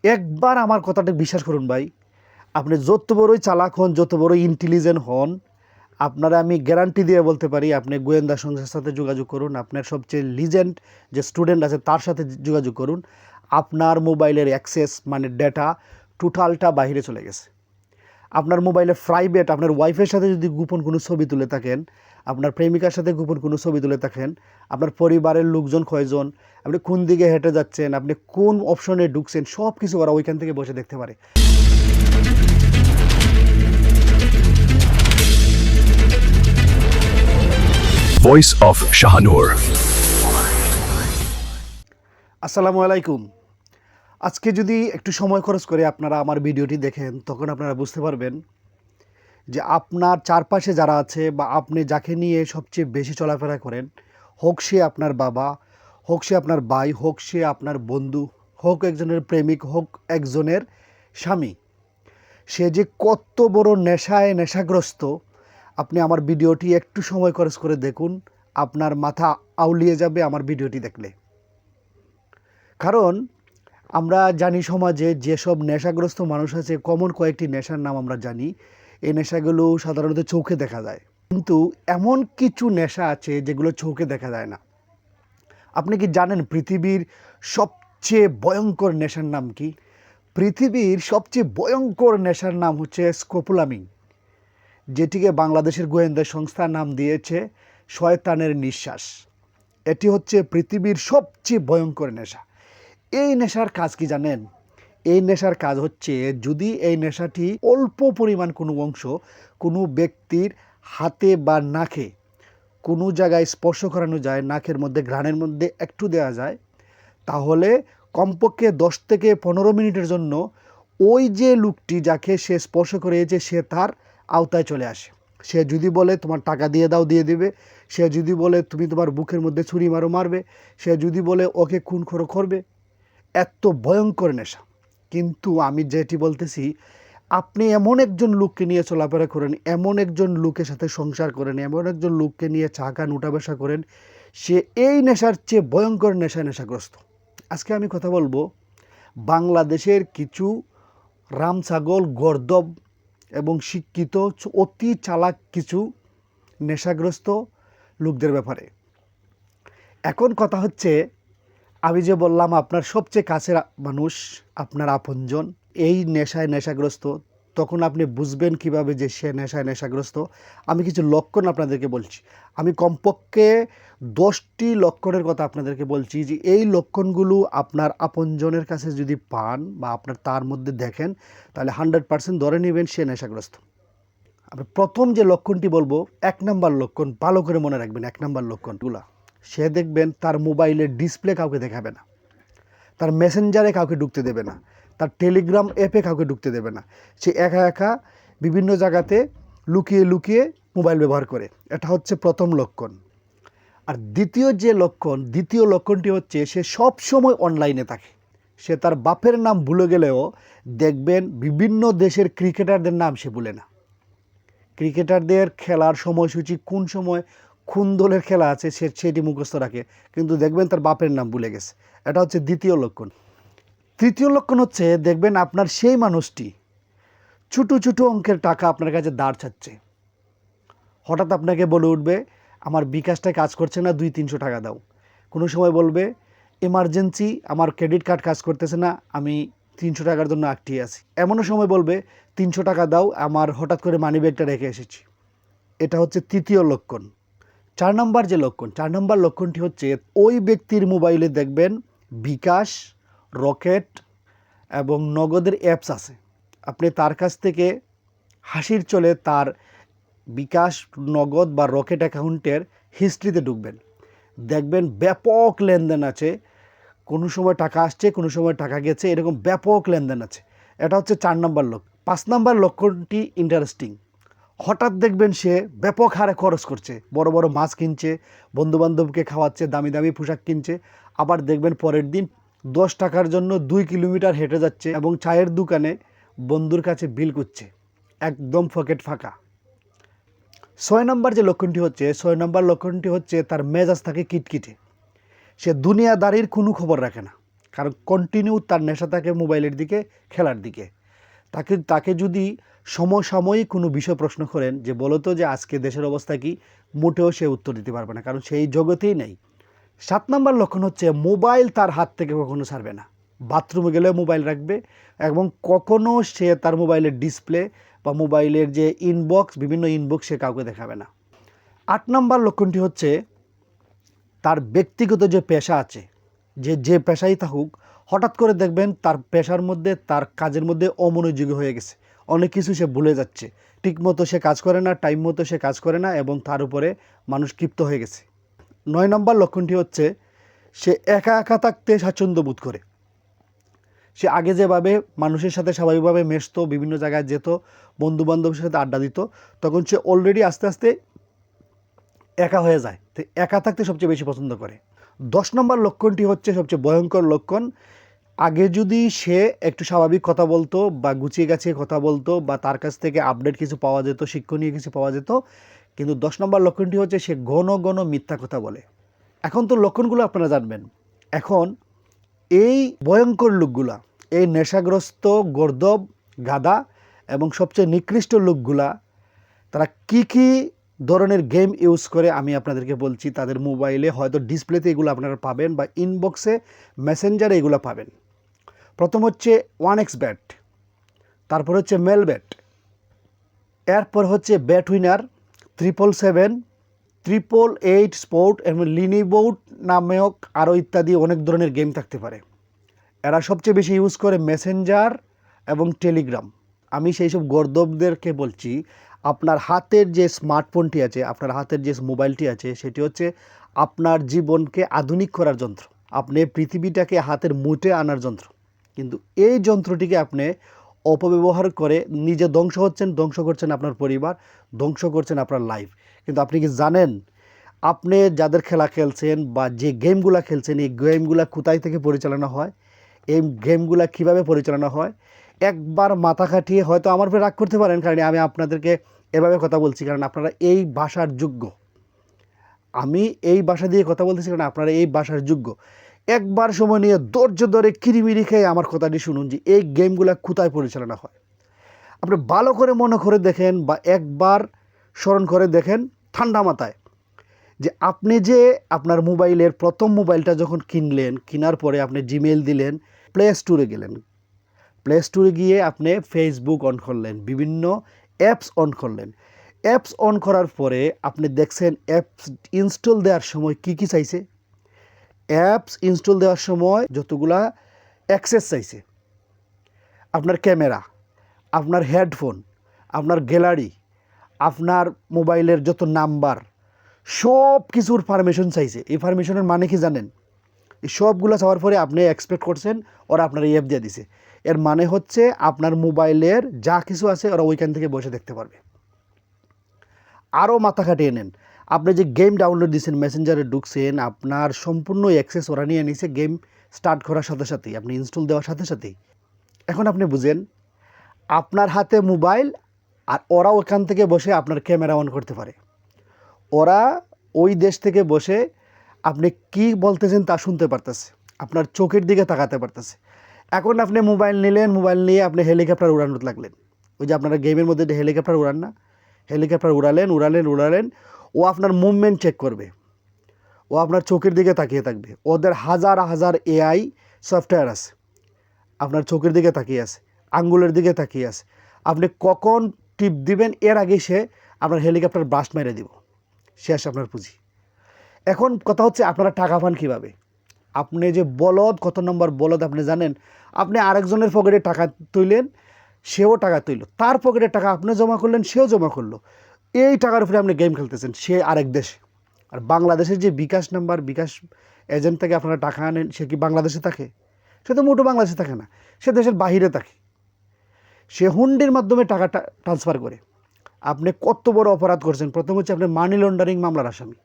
একবার আমার কথাটা বিশ্বাস করুন ভাই, আপনি যত বড়ই চালাক হন, যত বড়ই ইন্টেলিজেন্ট হন, আপনারা আমি গ্যারান্টি দিয়ে বলতে পারি আপনি গোয়েন্দা সংস্থার সাথে যোগাযোগ করুন, আপনার সবচেয়ে লিজেন্ড যে স্টুডেন্ট আছে তার সাথে যোগাযোগ করুন, আপনার মোবাইলের অ্যাক্সেস মানে ডেটা টোটালটা বাইরে চলে গেছে। আপনার মোবাইলে প্রাইভেট আপনার ওয়াইফের সাথে যদি গোপন কোনো ছবি তুলে থাকেন, আপনার প্রেমিকার সাথে গোপন কোনো ছবি তুলে থাকেন, আপনার পরিবারের লোকজন কয়জন, আপনি কোন দিকে হেঁটে যাচ্ছেন, আপনি কোন অপশনে ঢুকছেন, সব কিছু ওরা ওইখান থেকে বসে দেখতে পারে। Voice of Shahanur. আসসালামু আলাইকুম। আজকে যদি একটু সময় খরচ করে আপনারা আমার ভিডিওটি দেখেন, তখন আপনারা বুঝতে পারবেন যে আপনার চারপাশে যারা আছে বা আপনি যাকে নিয়ে সবচেয়ে বেশি চলাফেরা করেন, হোক সে আপনার বাবা, হোক সে আপনার ভাই, হোক সে আপনার বন্ধু, হোক একজনের প্রেমিক, হোক একজনের স্বামী, সে যে কত বড় নেশাগ্রস্ত, আপনি আমার ভিডিওটি একটু সময় খরচ করে দেখুন, আপনার মাথা আউলিয়ে যাবে আমার ভিডিওটি দেখলে। কারণ আমরা জানি সমাজে যেসব নেশাগ্রস্ত মানুষ আছে, কমন কয়েকটি নেশার নাম আমরা জানি। এই নেশাগুলো সাধারণত চোখে দেখা যায়, কিন্তু এমন কিছু নেশা আছে যেগুলো চোখে দেখা যায় না। আপনি কি জানেন পৃথিবীর সবচেয়ে ভয়ঙ্কর নেশার নাম কি? পৃথিবীর সবচেয়ে ভয়ঙ্কর নেশার নাম হচ্ছে স্কোপোলামিন, যেটিকে বাংলাদেশের গোয়েন্দা সংস্থা নাম দিয়েছে শয়তানের নিঃশ্বাস। এটি হচ্ছে পৃথিবীর সবচেয়ে ভয়ঙ্কর নেশা। এই নেশার কাজ কি জানেন? এই নেশার কাজ হচ্ছে, যদি এই নেশাটি অল্প পরিমাণ কোনো অংশ কোনো ব্যক্তির হাতে বা নাকে কোনো জায়গায় স্পর্শ করানো যায়, নাকের মধ্যে ঘ্রাণের মধ্যে একটু দেওয়া যায়, তাহলে কমপক্ষে 10 থেকে 15 মিনিটের জন্য ওই যে লোকটি যাকে সে স্পর্শ করিয়েছে সে তার আওতায় চলে আসে। সে যদি বলে তোমার টাকা দিয়ে দাও, দিয়ে দিবে। সে যদি বলে তুমি তোমার বুকের মধ্যে ছুরি মারো, মারবে। সে যদি বলে ওকে খুন করো, করবে। এত ভয়ঙ্কর নেশা। কিন্তু আমি যেটি বলতেছি, আপনি এমন একজন লোককে নিয়ে চলাফেরা করেন, এমন একজন লোকের সাথে সংসার করেন, এমন একজন লোককে নিয়ে চা খান, উঠা বসা করেন, সে এই নেশার চেয়ে ভয়ঙ্কর নেশাগ্রস্ত। আজকে আমি কথা বলবো বাংলাদেশের কিছু রামছাগল, গর্দব এবং শিক্ষিত অতি চালাক কিছু নেশাগ্রস্ত লোকদের ব্যাপারে। এখন কথা হচ্ছে, আমি যে বললাম আপনার সবচেয়ে কাছের মানুষ, আপনার আপনজন এই নেশাগ্রস্ত, তখন আপনি বুঝবেন কিভাবে যে সে নেশাগ্রস্ত। আমি কিছু লক্ষণ আপনাদেরকে বলছি। আমি কমপক্ষে 10টি লক্ষণের কথা আপনাদেরকে বলছি, যে এই লক্ষণগুলো আপনার আপনজনের কাছে যদি পান বা আপনার তার মধ্যে দেখেন, তাহলে 100% ধরে নেবেন সে নেশাগ্রস্ত। আমি প্রথম যে লক্ষণটি বলবো, 1 নম্বর লক্ষণ, ভালো করে মনে রাখবেন 1 নম্বর লক্ষণগুলো। সে দেখবেন তার মোবাইলের ডিসপ্লে কাউকে দেখাবে না, তার মেসেঞ্জারে কাউকে ঢুকতে দেবে না, তার টেলিগ্রাম অ্যাপে কাউকে ঢুকতে দেবে না। সে একা একা বিভিন্ন জায়গাতে লুকিয়ে লুকিয়ে মোবাইল ব্যবহার করে। এটা হচ্ছে প্রথম লক্ষণ। আর দ্বিতীয় লক্ষণটি হচ্ছে, সে সব সময় অনলাইনে থাকে। সে তার বাপের নাম ভুলে গেলেও দেখবেন বিভিন্ন দেশের ক্রিকেটারদের নাম সে ভুলে না। ক্রিকেটারদের খেলার সময়সূচি, কোন সময় কোন দলের খেলা আছে সেটি মুখস্থ রাখে, কিন্তু দেখবেন তার বাপের নাম ভুলে গেছে। এটা হচ্ছে দ্বিতীয় লক্ষণ। তৃতীয় লক্ষণ হচ্ছে, দেখবেন আপনার সেই মানুষটি ছোটো ছোটো অঙ্কের টাকা আপনার কাছে ধার চাচ্ছে। হঠাৎ আপনাকে বলে উঠবে, আমার বিকাশটা কাজ করছে না, 200-300 টাকা দাও। কোনো সময় বলবে এমার্জেন্সি, আমার ক্রেডিট কার্ড কাজ করতেছে না, আমি 300 টাকার জন্য আটটিয়ে আছি। এমনও সময় বলবে 300 টাকা দাও, আমার হঠাৎ করে মানি ব্যাগটা রেখে এসেছি। এটা হচ্ছে তৃতীয় লক্ষণ। 4 নম্বর লক্ষণটি হচ্ছে, ওই ব্যক্তির মোবাইলে দেখবেন বিকাশ, রকেট এবং নগদের অ্যাপস আছে। আপনি তার কাছ থেকে হাসির চলে তার বিকাশ, নগদ বা রকেট অ্যাকাউন্টের হিস্ট্রিতে ঢুকবেন, দেখবেন ব্যাপক লেনদেন আছে। কোনো সময় টাকা আসছে, কোনো সময় টাকা গেছে, এরকম ব্যাপক লেনদেন আছে। এটা হচ্ছে 4 নম্বর লক্ষণ। 5 নম্বর লক্ষণটি ইন্টারেস্টিং। হঠাৎ দেখবেন সে ব্যাপক হারে খরচ করছে, বড় বড় মাছ কিনছে, বন্ধুবান্ধবকে খাওয়াচ্ছে, দামি দামি পোশাক কিনছে। আবার দেখবেন পরের দিন 10 টাকার জন্য 2 কিলোমিটার হেঁটে যাচ্ছে এবং চায়ের দোকানে বন্ধুর কাছে বিল করছে, একদম পকেট ফাঁকা। 6 নম্বর লক্ষণটি হচ্ছে তার মেজাজ থাকে কিটকিটে। সে দুনিয়াদারির কোনো খবর রাখে না, কারণ কন্টিনিউ তার নেশা থাকে মোবাইলের দিকে, খেলার দিকে। তাকে যদি সমসাময়িক কোনো বিষয় প্রশ্ন করেন যে বলো তো যে আজকে দেশের অবস্থা কি, মোটেও সে উত্তর দিতে পারবে না, কারণ সেই জগতেই নেই। 7 নম্বর লক্ষণ হচ্ছে মোবাইল তার হাত থেকে কখনো ছাড়বে না। বাথরুমে গেলেও মোবাইল রাখবে এবং কখনো সে তার মোবাইলের ডিসপ্লে বা মোবাইলের যে ইনবক্স, বিভিন্ন ইনবক্স সে কাউকে দেখাবে না। 8 নম্বর লক্ষণটি হচ্ছে তার ব্যক্তিগত যে পেশা আছে, যে পেশাই থাকুক, হঠাৎ করে দেখবেন তার পেশার মধ্যে, তার কাজের মধ্যে অমনোযোগী হয়ে গেছে, অনেক কিছু সে ভুলে যাচ্ছে, ঠিকমতো সে কাজ করে না, টাইম মতো সে কাজ করে না এবং তার উপরে মানুষ ক্ষিপ্ত হয়ে গেছে। 9 নম্বর লক্ষণটি হচ্ছে সে একা একা থাকতে স্বাচ্ছন্দ্য বোধ করে। সে আগে যেভাবে মানুষের সাথে স্বাভাবিকভাবে মেশতো, বিভিন্ন জায়গায় যেত, বন্ধুবান্ধবের সাথে আড্ডা দিত, তখন সে অলরেডি আস্তে আস্তে একা হয়ে যায়, তো একা থাকতে সবচেয়ে বেশি পছন্দ করে। 10 নম্বর লক্ষণটি হচ্ছে সবচেয়ে ভয়ঙ্কর লক্ষণ। আগে যদি সে একটু স্বাভাবিক কথা বলতো বা গুছিয়ে গাছিয়ে কথা বলতো বা তার কাছ থেকে আপডেট কিছু পাওয়া যেত, শিক্ষণীয় কিছু পাওয়া যেত, কিন্তু 10 নম্বর লক্ষণটি হচ্ছে সে ঘন ঘন মিথ্যা কথা বলে। এখন তো লক্ষণগুলো আপনারা জানবেন। এখন এই ভয়ঙ্কর লোকগুলা, এই নেশাগ্রস্ত গর্দব গাদা এবং সবচেয়ে নিকৃষ্ট লোকগুলা, তারা কি ধরনের গেম ইউজ করে আমি আপনাদেরকে বলছি। তাদের মোবাইলে হয়তো ডিসপ্লেতে এগুলো আপনারা পাবেন বা ইনবক্সে, মেসেঞ্জারে এগুলো পাবেন। প্রথম হচ্ছে 1xBet, তারপর হচ্ছে মেলবেট, এরপর হচ্ছে ব্যাট উইনার, 777, 888 স্পোর্ট এবং লিনিবোর্ড নামেও আরও ইত্যাদি অনেক ধরনের গেম থাকতে পারে। এরা সবচেয়ে বেশি ইউজ করে মেসেঞ্জার এবং টেলিগ্রাম। আমি সেই সব গর্দবদেরকে বলছি, আপনার হাতের যে স্মার্টফোনটি আছে, আপনার হাতের যে মোবাইলটি আছে, সেটি হচ্ছে আপনার জীবনকে আধুনিক করার যন্ত্র, আপনি পৃথিবীটাকে হাতের মুঠে আনার যন্ত্র। কিন্তু এই যন্ত্রটিকে আপনি অপব্যবহার করে নিজে ধ্বংস হচ্ছেন, ধ্বংস করছেন আপনার পরিবার, ধ্বংস করছেন আপনার লাইফ। কিন্তু আপনি কি জানেন আপনি যাদের খেলা খেলছেন বা যে গেমগুলো খেলছেন, এই গেমগুলো কোথায় থেকে পরিচালনা হয়, এই গেমগুলো কিভাবে পরিচালনা হয়? একবার মাথা খাটিয়ে, হয়তো আমার উপরে রাগ করতে পারেন কারণ আমি আপনাদেরকে এভাবে কথা বলছি, কারণ আপনারা এই ভাষার যোগ্য। আমি এই ভাষা দিয়ে কথা বলতেছি কারণ আপনারা এই ভাষার যোগ্য। একবার সময় নিয়ে ধৈর্য ধরে কিরিমিরি খেয়ে আমার কথাটি শুনুন যে এই গেমগুলো কোথায় পরিচালনা হয়। আপনি ভালো করে মনে করে দেখেন বা একবার স্মরণ করে দেখেন ঠান্ডা মাথায়, যে আপনি যে আপনার মোবাইলের প্রথম মোবাইলটা যখন কিনলেন, কেনার পরে আপনি জিমেইল দিলেন, প্লে স্টোরে গেলেন, প্লে স্টোরে গিয়ে আপনি ফেসবুক অন করলেন, বিভিন্ন অ্যাপস অন করলেন। অ্যাপস অন করার পরে আপনি দেখছেন অ্যাপস ইনস্টল দেওয়ার সময় কি চাইছে। অ্যাপস ইনস্টল দেওয়ার সময় যতগুলা অ্যাক্সেস চাইছে, আপনার ক্যামেরা, আপনার হেডফোন, আপনার গ্যালারি, আপনার মোবাইলের যত নাম্বার, সব কিছুর পারমিশন চাইছে। এই পারমিশনের মানে কি জানেন? এই সবগুলো চাওয়ার পরে আপনি এক্সপেক্ট করছেন ওরা আপনার এই অ্যাপ দিয়ে দিছে, এর মানে হচ্ছে আপনার মোবাইলের যা কিছু আছে ওরা ওইখান থেকে বসে দেখতে পারবে। আরও মাথা খাটিয়ে নেন, আপনি যে গেম ডাউনলোড দিয়েছেন, মেসেঞ্জারে ঢুকছেন, আপনার সম্পূর্ণ অ্যাক্সেস ওরা নিয়ে নিছে গেম স্টার্ট করার সাথে সাথেই, আপনি ইনস্টল দেওয়ার সাথে সাথেই। এখন আপনি বুঝেন, আপনার হাতে মোবাইল আর ওরা ওখান থেকে বসে আপনার ক্যামেরা অন করতে পারে। ওরা ওই দেশ থেকে বসে আপনি কি বলতেছেন তা শুনতে পারতেছে, আপনার চোখের দিকে তাকাতে পারতেছে। এখন আপনি মোবাইল নিলেন, মোবাইল নিয়ে আপনি হেলিকপ্টার উড়ানোতে লাগলেন। ওই যে আপনারা গেমের মধ্যে হেলিকপ্টার উড়ান না, হেলিকপ্টার উড়ালেন, ও আপনার মুভমেন্ট চেক করবে, ও আপনার চোখের দিকে তাকিয়ে থাকবে। ওদের হাজার হাজার এআই সফটওয়্যার আছে, আপনার চোখের দিকে তাকিয়ে আছে, আঙ্গুলের দিকে তাকিয়ে আছে। আপনি কখন টিপ দিবেন এর আগে সে আপনার হেলিকপ্টার ব্রাস্ট মেরে দিব, শেষ আপনার পুঁজি। এখন কথা হচ্ছে আপনারা টাকা পান কীভাবে? আপনি যে বলদ, কত নম্বর বলদ আপনি জানেন? আপনি আরেকজনের পকেটে টাকা তুললেন, সেও টাকা তুলল, তার পকেটে টাকা আপনি জমা করলেন, সেও জমা করলো। এই টাকার উপরে আপনি গেম খেলতেছেন, সে আরেক দেশে। আর বাংলাদেশের যে বিকাশ নাম্বার, বিকাশ এজেন্ট থেকে আপনারা টাকা আনেন, সে কি বাংলাদেশে থাকে? সে তো মোটো বাংলাদেশে থাকে না, সে দেশের বাহিরে থাকে। সে হুন্ডির মাধ্যমে টাকাটা ট্রান্সফার করে। আপনি কত বড় অপরাধ করছেন? প্রথম হচ্ছে আপনি মানি লন্ডারিং মামলার আসামি,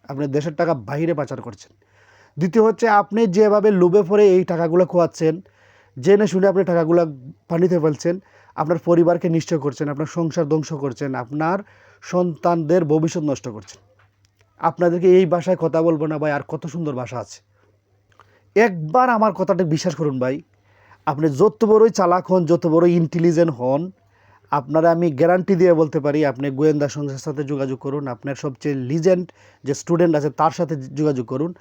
আপনি দেশের টাকা বাহিরে পাচার করছেন। দ্বিতীয় হচ্ছে আপনি যেভাবে লোভে পড়ে এই টাকাগুলো খোয়াচ্ছেন, জেনে শুনে আপনি টাকাগুলো পানিতে ফেলছেন, আপনার পরিবারকে নিশ্চয় করছেন, আপনার সংসার ধ্বংস করছেন, আপনার সন্তানদের ভবিষ্যৎ নষ্ট করছেন। আপনাদেরকে এই ভাষায় কথা বলবো না ভাই, আর কত সুন্দর ভাষা আছে। একবার আমার কথাটা বিশ্বাস করুন ভাই, আপনি যত বড়ই চালাক হন, যত বড় ইন্টেলিজেন্ট হন, আপনারা আমি গ্যারান্টি দিয়ে বলতে পারি আপনি গোয়েন্দা সংস্থার সাথে যোগাযোগ করুন, আপনার সবচেয়ে লিজেন্ড যে স্টুডেন্ট আছে তার সাথে যোগাযোগ করুন,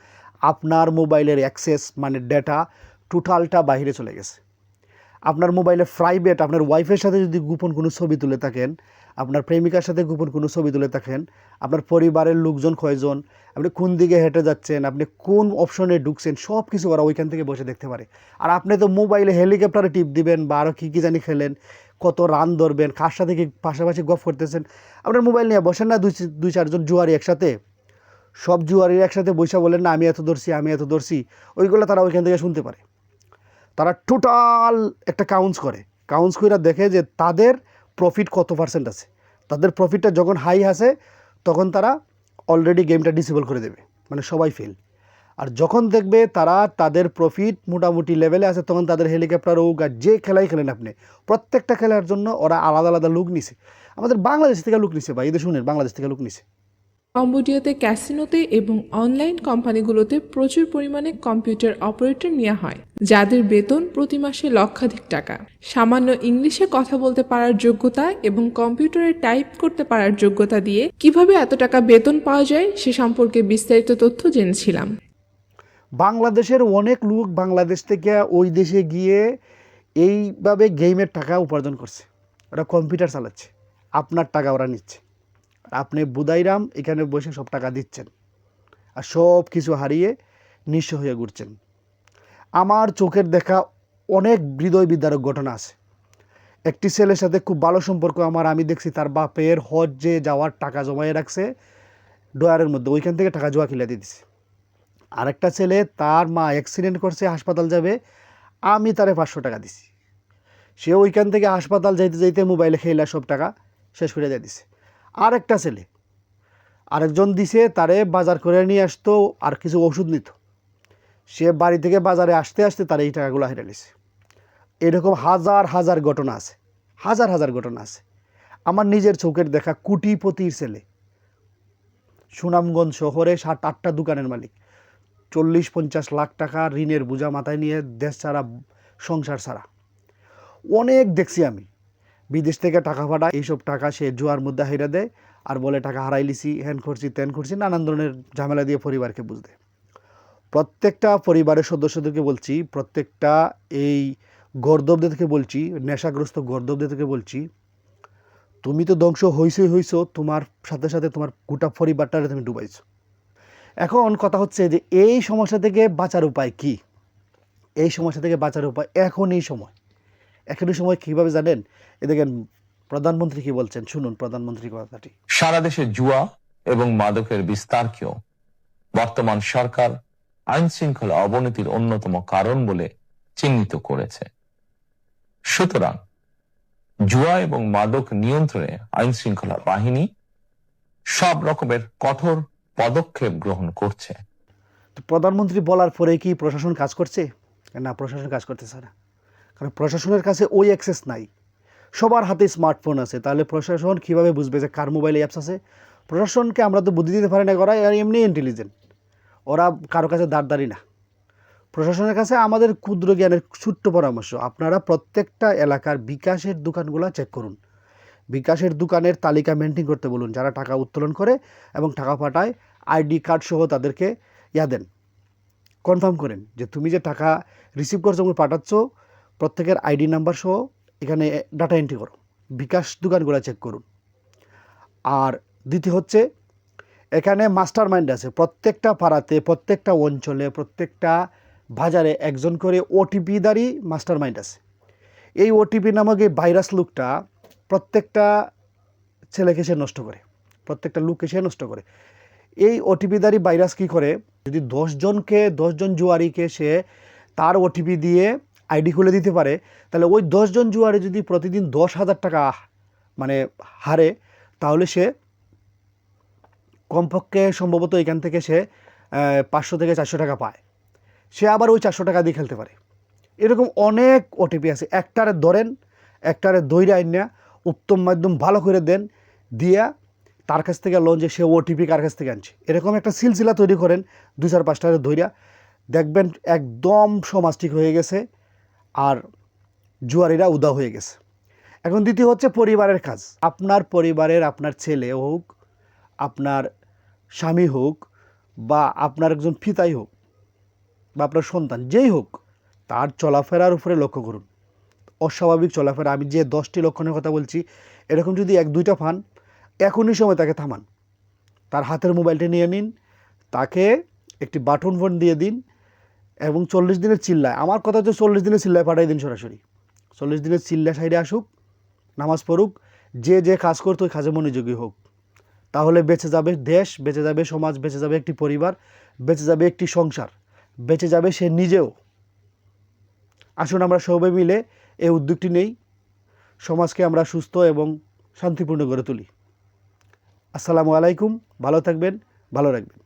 আপনার মোবাইলের অ্যাক্সেস মানে ডেটা টোটালটা বাইরে চলে গেছে। আপনার মোবাইলে প্রাইভেট আপনার ওয়াইফের সাথে যদি গোপন কোনো ছবি তুলে থাকেন, আপনার প্রেমিকার সাথে গোপন কোনো ছবি তুলে থাকেন, আপনার পরিবারের লোকজন কয়জন, আপনি কোন দিকে হেঁটে যাচ্ছেন, আপনি কোন অপশনে ঢুকছেন, সব কিছু ওরা ওইখান থেকে বসে দেখতে পারে। আর আপনি তো মোবাইলে হেলিকপ্টারে টিপ দিবেন বা আরও কী কী জানি খেলেন, কত রান ধরবেন, কার সাথে কি পাশাপাশি গপ করতেছেন, আপনার মোবাইল নিয়ে বসেন না দুই চারজন জুয়ারি একসাথে, সব জুয়ারির একসাথে বৈশা বলেন না আমি এত ধরছি আমি এত ধরছি, ওইগুলো তারা ওইখান থেকে শুনতে পারে। তারা টোটাল একটা কাউন্টস করে দেখে যে তাদের প্রফিট কত পার্সেন্ট আছে। তাদের প্রফিটটা যখন হাই আসে তখন তারা অলরেডি গেমটা ডিসেবল করে দেবে, মানে সবাই ফেল। আর যখন দেখবে তারা তাদের প্রফিট মোটামুটি লেভেলে আছে তখন তাদের হেলিকপ্টার হোক আর যে খেলাই খেলেন আপনি, প্রত্যেকটা খেলার জন্য ওরা আলাদা আলাদা লোক নিছে। আমাদের বাংলাদেশ থেকে লোক নিছে ভাই, এদের শুনেন বাংলাদেশ থেকে লোক নিছে। কম্বোডিয়াতে ক্যাসিনোতে এবং অনলাইন কোম্পানিগুলোতে প্রচুর পরিমাণে কম্পিউটার অপারেটর নেওয়া হয়, যাদের বেতন প্রতি মাসে লক্ষাধিক টাকা। সামান্য ইংলিশে কথা বলতে পারার যোগ্যতা এবং কম্পিউটারে টাইপ করতে পারার যোগ্যতা দিয়ে কিভাবে এত টাকা বেতন পাওয়া যায় সে সম্পর্কে বিস্তারিত তথ্য জেনেছিলাম। বাংলাদেশের অনেক লোক বাংলাদেশ থেকে ওই দেশে গিয়ে এইভাবে গেমের টাকা উপার্জন করছে। ওরা কম্পিউটার চালাচ্ছে, আপনার টাকা ওরা নিচ্ছে, আপনি বুদাইরাম এখানে বসে সব টাকা দিচ্ছেন আর সব কিছু হারিয়ে নিঃস্ব হয়ে ঘুরছেন। আমার চোখের দেখা অনেক হৃদয় বিদারক ঘটনা আছে। একটি ছেলের সাথে খুব ভালো সম্পর্ক আমার, আমি দেখছি তার বাপের হজ্জে যাওয়ার টাকা জমায়ে রাখছে ডয়ারের মধ্যে, ওইখান থেকে টাকা জোয়া কিলা দিয়ে দিছে। আরেকটা ছেলে তার মা অ্যাক্সিডেন্ট করছে, হাসপাতাল যাবে, আমি তারে 500 টাকা দিছি, সে ওইখান থেকে হাসপাতাল যাইতে যাইতে মোবাইলে খেলা সব টাকা শেষ করে দিয়ে দিছে। আরেকটা ছেলে আরেকজন দিছে তারে বাজার করে নিয়ে আসতো আর কিছু ওষুধ নিত, সে বাড়ি থেকে বাজারে আসতে আসতে তার এই টাকাগুলো হেরে নিছে। এরকম হাজার হাজার ঘটনা আছে, হাজার হাজার ঘটনা আছে। আমার নিজের চোখের দেখা কোটিপতির ছেলে, সুনামগঞ্জ শহরে 7-8টা দোকানের মালিক, 40-50 লাখ টাকা ঋণের বোঝা মাথায় নিয়ে দেশ ছাড়া সংসার ছাড়া অনেক দেখছি আমি। বিদেশ থেকে টাকা পাঠায়, এইসব টাকা সে জুয়ার মধ্যে হাইরা দেয় আর বলে টাকা হারাই লিছি, হ্যান করছি ত্যান করছি, নানান ধরনের ঝামেলা দিয়ে পরিবারকে বুঝ দেয়। প্রত্যেকটা পরিবারের সদস্যদেরকে বলছি, প্রত্যেকটা এই গর্দবদেরকে বলছি, নেশাগ্রস্ত গর্দবদেরকে বলছি, তুমি তো ধ্বংস হইছো, তোমার সাথে সাথে তোমার গোটা পরিবারটারে তুমি ডুবাইছো। এখন কথা হচ্ছে যে এই সমস্যা থেকে বাঁচার উপায় কি? এই সমস্যা থেকে বাঁচার উপায় এখন এই সময় কীভাবে জানেন? এ দেখেন প্রধানমন্ত্রী কি বলছেন, শুনুন প্রধানমন্ত্রী কথাটি। সারা দেশে জুয়া এবং মাদকের বিস্তারকেও বর্তমান সরকার আইন শৃঙ্খলা অবনতির অন্যতম কারণ বলে চিহ্নিত করেছে। সুতরাং জুয়া এবং মাদক নিয়ন্ত্রণে আইন শৃঙ্খলা বাহিনী সব রকমের কঠোর পদক্ষেপ গ্রহণ করছে। তো প্রধানমন্ত্রী বলার পরে কি প্রশাসন কাজ করছে? না, প্রশাসন কাজ করতেছে না, কারণ প্রশাসনের কাছে ওই অ্যাক্সেস নাই। সবার হাতে স্মার্টফোন আছে, তাহলে প্রশাসন কীভাবে বুঝবে যে কার মোবাইলে অ্যাপস আছে? প্রশাসনকে আমরা তো বুদ্ধি দিতে পারি না, ওরা এমনি ইন্টেলিজেন্ট, ওরা কারো কাছে দাঁড়দারি না। প্রশাসনের কাছে আমাদের ক্ষুদ্র জ্ঞানের ছোট্ট পরামর্শ, আপনারা প্রত্যেকটা এলাকার বিকাশের দোকানগুলো চেক করুন, বিকাশের দোকানের তালিকা মেনটেন করতে বলুন, যারা টাকা উত্তোলন করে এবং টাকা পাঠায় আইডি কার্ড সহ তাদেরকে দেন, কনফার্ম করেন যে তুমি যে টাকা রিসিভ করছো এবং পাঠাচ্ছ প্রত্যেকের আইডি নাম্বার সহ এখানে ডাটা এন্ট্রি করো, বিকাশ দোকানগুলো চেক করুন। আর দ্বিতীয় হচ্ছে, এখানে মাস্টার মাইন্ড আছে, প্রত্যেকটা পাড়াতে, প্রত্যেকটা অঞ্চলে, প্রত্যেকটা বাজারে একজন করে ওটিপিদারই মাস্টার মাইন্ড আছে। এই ওটিপি নামক এই ভাইরাস লোকটা প্রত্যেকটা ছেলেকে সে নষ্ট করে, প্রত্যেকটা লোককে সে নষ্ট করে। এই ওটিপিদারি ভাইরাস কি করে, যদি 10 জন জুয়ারিকে সে তার ওটিপি দিয়ে আইডি খুলে দিতে পারে, তাহলে ওই 10 জন জুয়ারি যদি প্রতিদিন 10,000 টাকা মানে হারে, তাহলে সে কমপক্ষে সম্ভবত এখান থেকে সে 500 থেকে 400 টাকা পায়, সে আবার ওই 400 টাকা দিয়ে খেলতে পারে। এরকম অনেক ওটিপি আছে, একটারে ধরেন, একটারে দইরা আইনা উত্তম মাধ্যম ভালো করে দেন, দিয়া তার কাছ থেকে লোন যে সে ওটিপি কার কাছ থেকে আনছে, এরকম একটা সিলসিলা তৈরি করেন, 2-4-5টারে ধইরা দেখবেন একদম সমাজ ঠিক হয়ে গেছে আর জুয়ারিরা উধাও হয়ে গেছে। এখন দ্বিতীয় হচ্ছে পরিবারের কাজ। আপনার পরিবারের আপনার ছেলে হোক, আপনার স্বামী হোক, বা আপনার একজন পিতাই হোক, বা আপনার সন্তান যেই হোক, তার চলাফেরার উপরে লক্ষ্য করুন। অস্বাভাবিক চলাফেরা, আমি যে 10টি লক্ষণের কথা বলছি, এরকম যদি 1-2টা পান, এখনই সময় তাকে থামান। তার হাতের মোবাইলটা নিয়ে নিন, তাকে একটি বাটন ফোন দিয়ে দিন এবং 40 দিনের চিল্লায়, আমার কথা হচ্ছে 40 দিনের চিল্লায় পাঠিয়ে দিন সরাসরি। 40 দিনের চিল্লা সাইডে আসুক, নামাজ পড়ুক, যে যে কাজ করতো ওই কাজে মনোযোগী হোক। তাহলে বেঁচে যাবে দেশ, বেঁচে যাবে সমাজ, বেঁচে যাবে একটি পরিবার, বেঁচে যাবে একটি সংসার, বেঁচে যাবে সে নিজেও। আসুন আমরা সবাই মিলে এই উদ্যোগটি নেই, সমাজকে আমরা সুস্থ এবং শান্তিপূর্ণ গড়ে তুলি। আসসালামু আলাইকুম, ভালো থাকবেন, ভালো রাখবেন।